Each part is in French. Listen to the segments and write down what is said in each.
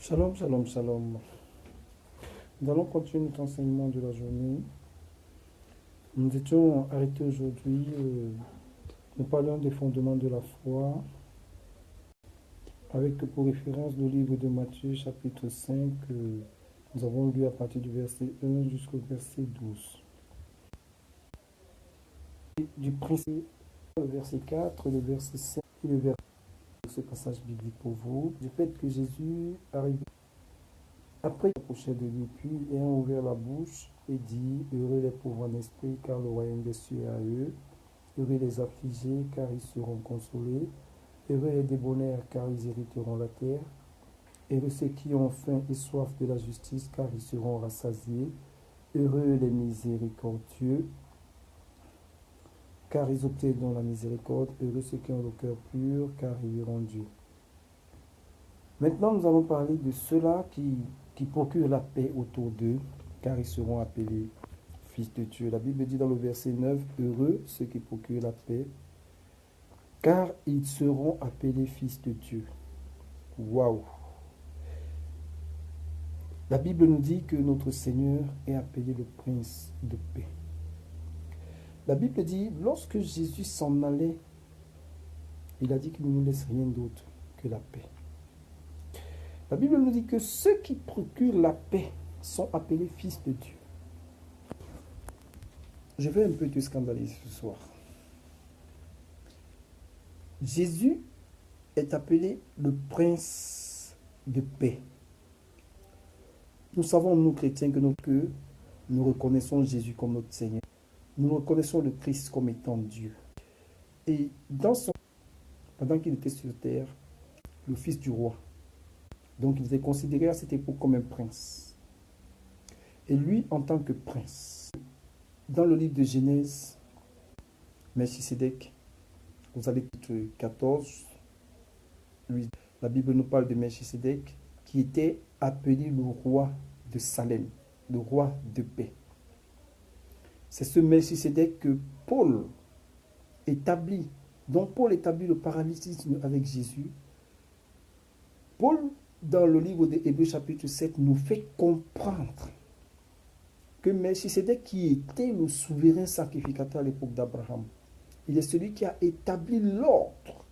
Shalom, shalom, shalom. Nous allons continuer notre enseignement de la journée. Nous étions arrêtés aujourd'hui. Nous parlons des fondements de la foi avec pour référence le livre de Matthieu chapitre 5. Nous avons lu à partir du verset 1 jusqu'au verset 12. Du principe, le verset 4, le verset 5 et le verset ce passage biblique pour vous. Du fait que Jésus arrive après il approchait de lui, puis ayant ouvert la bouche et dit, heureux les pauvres en esprit, car le royaume des cieux est à eux. Heureux les affligés, car ils seront consolés. Heureux les débonnaires, car ils hériteront la terre. Heureux ceux qui ont faim et soif de la justice, car ils seront rassasiés. Heureux les miséricordieux, car ils obtiendront la miséricorde. Heureux ceux qui ont le cœur pur, car ils verront Dieu. Maintenant, nous allons parler de ceux-là qui procurent la paix autour d'eux, car ils seront appelés fils de Dieu. La Bible dit dans le verset 9, heureux ceux qui procurent la paix, car ils seront appelés fils de Dieu. Waouh! La Bible nous dit que notre Seigneur est appelé le prince de paix. La Bible dit, lorsque Jésus s'en allait, il a dit qu'il ne nous laisse rien d'autre que la paix. La Bible nous dit que ceux qui procurent la paix sont appelés fils de Dieu. Je vais un peu te scandaliser ce soir. Jésus est appelé le prince de paix. Nous savons, nous chrétiens, que nous reconnaissons Jésus comme notre Seigneur. Nous reconnaissons le Christ comme étant Dieu. Et pendant qu'il était sur terre, le fils du roi. Donc il était considéré à cette époque comme un prince. Et lui, en tant que prince, dans le livre de Genèse, Melchisédek, vous allez chapitre 14, la Bible nous parle de Melchisédek, qui était appelé le roi de Salem, le roi de paix. C'est ce Melchisédek que Paul établit, dont Paul établit le parallélisme avec Jésus. Paul, dans le livre de Hébreux chapitre 7, nous fait comprendre que Melchisédek, qui était le souverain sacrificateur à l'époque d'Abraham, il est celui qui a établi l'ordre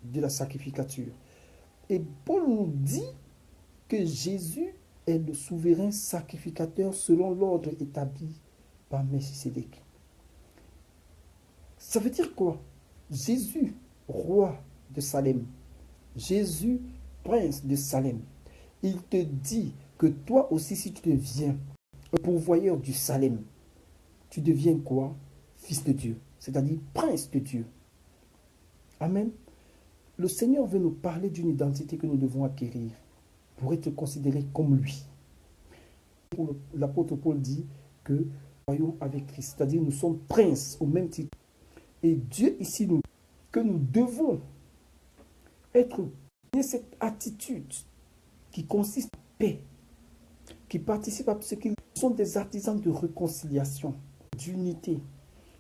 de la sacrificature. Et Paul nous dit que Jésus est le souverain sacrificateur selon l'ordre établi par Melchisédek. Ça veut dire quoi? Jésus, roi de Salem, Jésus, prince de Salem, il te dit que toi aussi, si tu deviens un pourvoyeur du Salem, tu deviens quoi? Fils de Dieu, c'est-à-dire prince de Dieu. Amen. Le Seigneur veut nous parler d'une identité que nous devons acquérir pour être considérés comme lui. L'apôtre Paul dit que nous soyons avec Christ, c'est-à-dire nous sommes princes au même titre. Et Dieu ici nous dit que nous devons être cette attitude qui consiste en paix, qui participe à ce qu'ils sont des artisans de réconciliation, d'unité,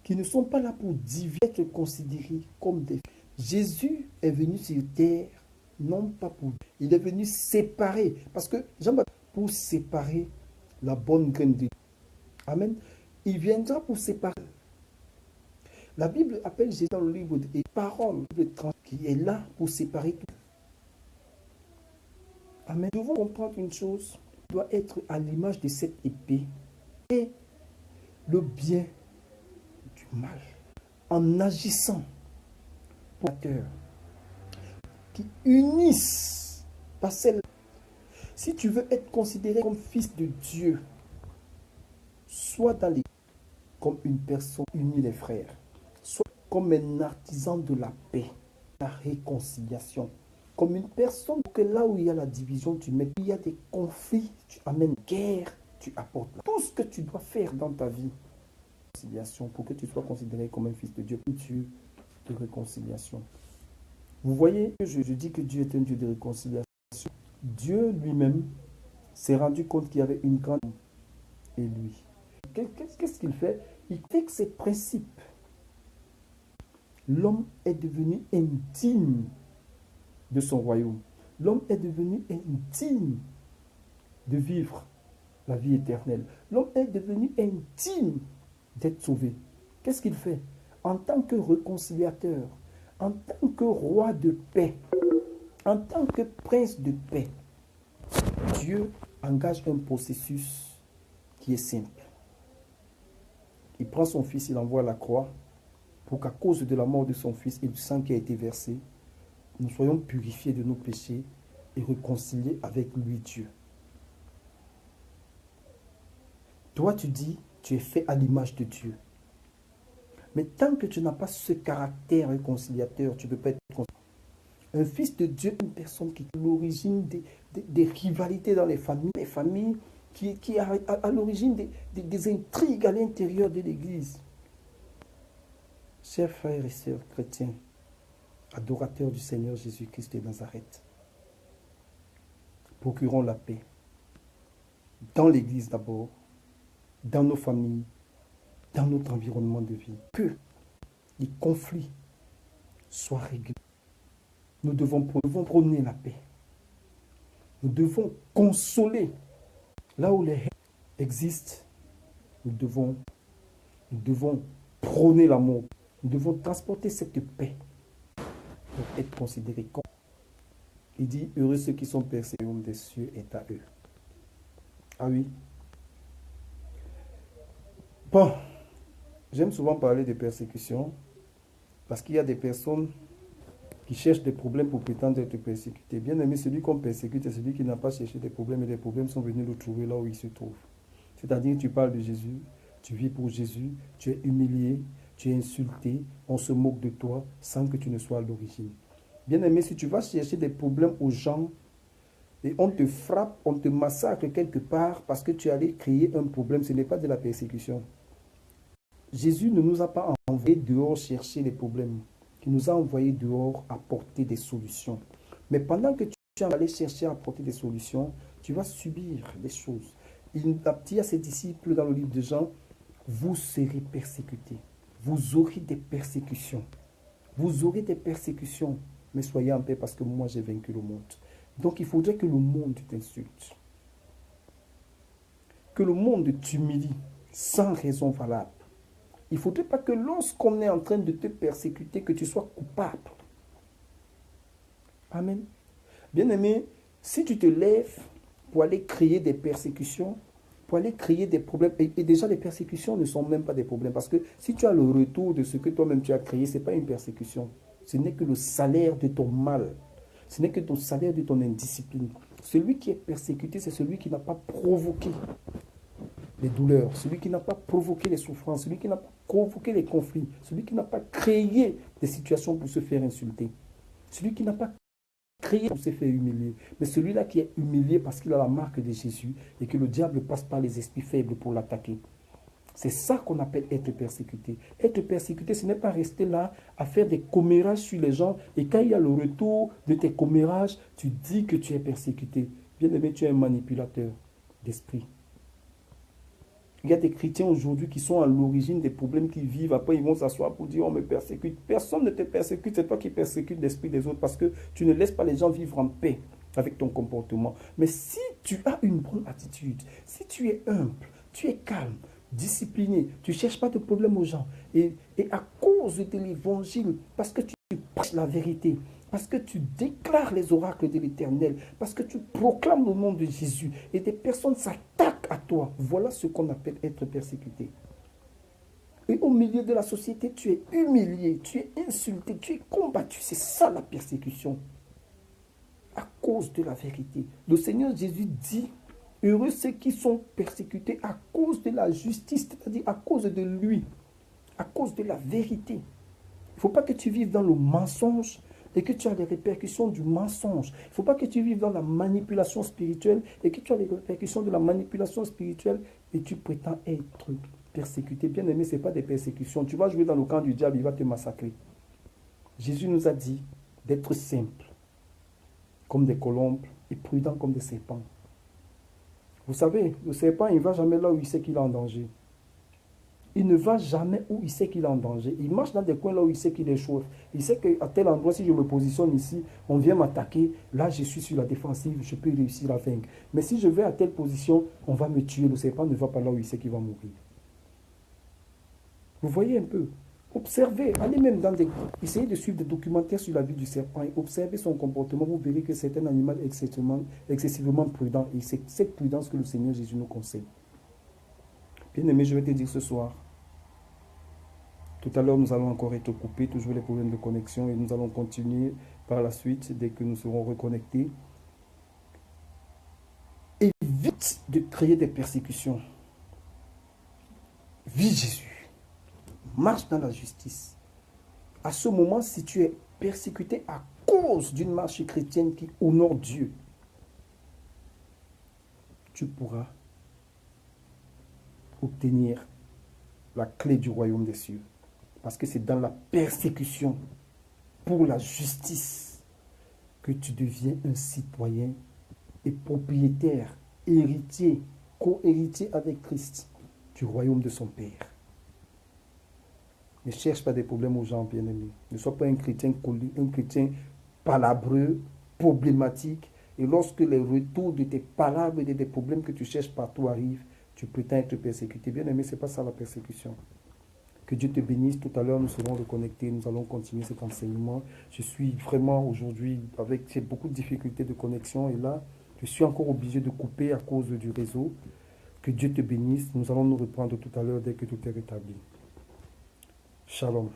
qui ne sont pas là pour diviser, être considérés comme des... Jésus est venu sur terre, non pas pour... Il est venu séparer, parce que Jean-Baptiste, pour séparer la bonne graine de Dieu. Amen. Il viendra pour séparer. La Bible appelle Jésus dans le livre des paroles, qui est là pour séparer tout. Amen. Nous devons comprendre une chose, doit être à l'image de cette épée et le bien du mal en agissant pour la terre qui unissent par celle. Si tu veux être considéré comme fils de Dieu, sois dans les comme une personne unie les frères, soit comme un artisan de la paix, la réconciliation. Comme une personne que là où il y a la division, tu mets, il y a des conflits, tu amènes guerre, tu apportes tout ce que tu dois faire dans ta vie. Réconciliation, pour que tu sois considéré comme un fils de Dieu, un Dieu de réconciliation. Vous voyez, je dis que Dieu est un Dieu de réconciliation. Dieu lui-même s'est rendu compte qu'il y avait une grande et lui. Qu'est-ce qu'il fait? Il fait que ses principes. L'homme est devenu indigne de son royaume. L'homme est devenu indigne de vivre la vie éternelle. L'homme est devenu indigne d'être sauvé. Qu'est-ce qu'il fait? En tant que réconciliateur, en tant que roi de paix, en tant que prince de paix, Dieu engage un processus qui est simple. Il prend son fils, il l'envoie à la croix pour qu'à cause de la mort de son fils et du sang qui a été versé, nous soyons purifiés de nos péchés et réconciliés avec lui, Dieu. Toi, tu dis, tu es fait à l'image de Dieu. Mais tant que tu n'as pas ce caractère réconciliateur, tu ne peux pas être réconcilié. Un fils de Dieu, une personne qui est à l'origine des rivalités dans les familles qui est à l'origine des intrigues à l'intérieur de l'Église. Chers frères et sœurs chrétiens, adorateurs du Seigneur Jésus-Christ de Nazareth, procurons la paix dans l'Église d'abord, dans nos familles, dans notre environnement de vie. Que les conflits soient réglés. Nous devons prôner la paix. Nous devons consoler. Là où les haines existent, nous devons prôner l'amour. Nous devons transporter cette paix pour être considérés comme. Il dit, heureux ceux qui sont persécutés, le royaume des cieux est à eux. Ah oui. Bon, j'aime souvent parler de persécution parce qu'il y a des personnes qui cherchent des problèmes pour prétendre être persécutés. Bien aimé, celui qu'on persécute, c'est celui qui n'a pas cherché des problèmes et les problèmes sont venus le trouver là où il se trouve. C'est-à-dire, tu parles de Jésus, tu vis pour Jésus, tu es humilié, tu es insulté, on se moque de toi sans que tu ne sois à l'origine. Bien aimé, si tu vas chercher des problèmes aux gens et on te frappe, on te massacre quelque part parce que tu es allé créer un problème, ce n'est pas de la persécution. Jésus ne nous a pas envoyé dehors chercher les problèmes. Il nous a envoyé dehors apporter des solutions. Mais pendant que tu es allé chercher à apporter des solutions, tu vas subir des choses. Il a dit à ses disciples dans le livre de Jean, vous serez persécutés. Vous aurez des persécutions. Vous aurez des persécutions. Mais soyez en paix parce que moi j'ai vaincu le monde. Donc il faudrait que le monde t'insulte. Que le monde t'humilie sans raison valable. Il ne faudrait pas que lorsqu'on est en train de te persécuter, que tu sois coupable. Amen. Bien-aimé, si tu te lèves pour aller créer des persécutions, pour aller créer des problèmes, et déjà les persécutions ne sont même pas des problèmes, parce que si tu as le retour de ce que toi-même tu as créé, ce n'est pas une persécution. Ce n'est que le salaire de ton mal. Ce n'est que ton salaire de ton indiscipline. Celui qui est persécuté, c'est celui qui n'a pas provoqué les douleurs, celui qui n'a pas provoqué les souffrances, celui qui n'a pas provoqué les conflits, celui qui n'a pas créé des situations pour se faire insulter, celui qui n'a pas créé pour se faire humilier, mais celui-là qui est humilié parce qu'il a la marque de Jésus et que le diable passe par les esprits faibles pour l'attaquer. C'est ça qu'on appelle être persécuté. Être persécuté, ce n'est pas rester là à faire des commérages sur les gens et quand il y a le retour de tes commérages, tu dis que tu es persécuté. Bien aimé, tu es un manipulateur d'esprit. Il y a des chrétiens aujourd'hui qui sont à l'origine des problèmes qu'ils vivent. Après, ils vont s'asseoir pour dire, on me persécute. Personne ne te persécute, c'est toi qui persécutes l'esprit des autres parce que tu ne laisses pas les gens vivre en paix avec ton comportement. Mais si tu as une bonne attitude, si tu es humble, tu es calme, discipliné, tu ne cherches pas de problème aux gens. Et à cause de l'évangile, parce que tu prêches la vérité, parce que tu déclares les oracles de l'Éternel, parce que tu proclames le nom de Jésus et des personnes s'attaquent à toi. Voilà ce qu'on appelle être persécuté. Et au milieu de la société, tu es humilié, tu es insulté, tu es combattu. C'est ça la persécution. À cause de la vérité. Le Seigneur Jésus dit, heureux ceux qui sont persécutés à cause de la justice, c'est-à-dire à cause de lui, à cause de la vérité. Il ne faut pas que tu vives dans le mensonge et que tu as les répercussions du mensonge. Il ne faut pas que tu vives dans la manipulation spirituelle et que tu as les répercussions de la manipulation spirituelle et tu prétends être persécuté. Bien aimé, ce n'est pas des persécutions. Tu vas jouer dans le camp du diable, il va te massacrer. Jésus nous a dit d'être simples comme des colombes et prudents comme des serpents. Vous savez, le serpent, il ne va jamais là où il sait qu'il est en danger. il ne va jamais où il sait qu'il est en danger. Il marche dans des coins là où il sait qu'il est chaud. Il sait qu'à tel endroit, si je me positionne ici, on vient m'attaquer. Là, je suis sur la défensive, je peux réussir à vaincre. Mais si je vais à telle position, on va me tuer. Le serpent ne va pas là où il sait qu'il va mourir. Vous voyez un peu. Observez, allez même dans des... Essayez de suivre des documentaires sur la vie du serpent et observez son comportement. Vous verrez que c'est un animal excessivement prudent. Et c'est cette prudence que le Seigneur Jésus nous conseille. Bien-aimé, je vais te dire ce soir. Tout à l'heure, nous allons encore être coupés, toujours les problèmes de connexion, et nous allons continuer par la suite dès que nous serons reconnectés. Évite de créer des persécutions. Vis Jésus. Marche dans la justice. À ce moment, si tu es persécuté à cause d'une marche chrétienne qui honore Dieu, tu pourras obtenir la clé du royaume des cieux. Parce que c'est dans la persécution pour la justice que tu deviens un citoyen et propriétaire, héritier, co-héritier avec Christ du royaume de son Père. Ne cherche pas des problèmes aux gens, bien-aimés. Ne sois pas un chrétien palabreux, problématique. Et lorsque les retours de tes palabres et des problèmes que tu cherches partout arrivent, tu prétends être persécuté. Bien-aimé, ce n'est pas ça la persécution. Que Dieu te bénisse. Tout à l'heure, nous serons reconnectés. Nous allons continuer cet enseignement. Je suis vraiment aujourd'hui j'ai beaucoup de difficultés de connexion. Et là, je suis encore obligé de couper à cause du réseau. Que Dieu te bénisse. Nous allons nous reprendre tout à l'heure dès que tout est rétabli. Shalom.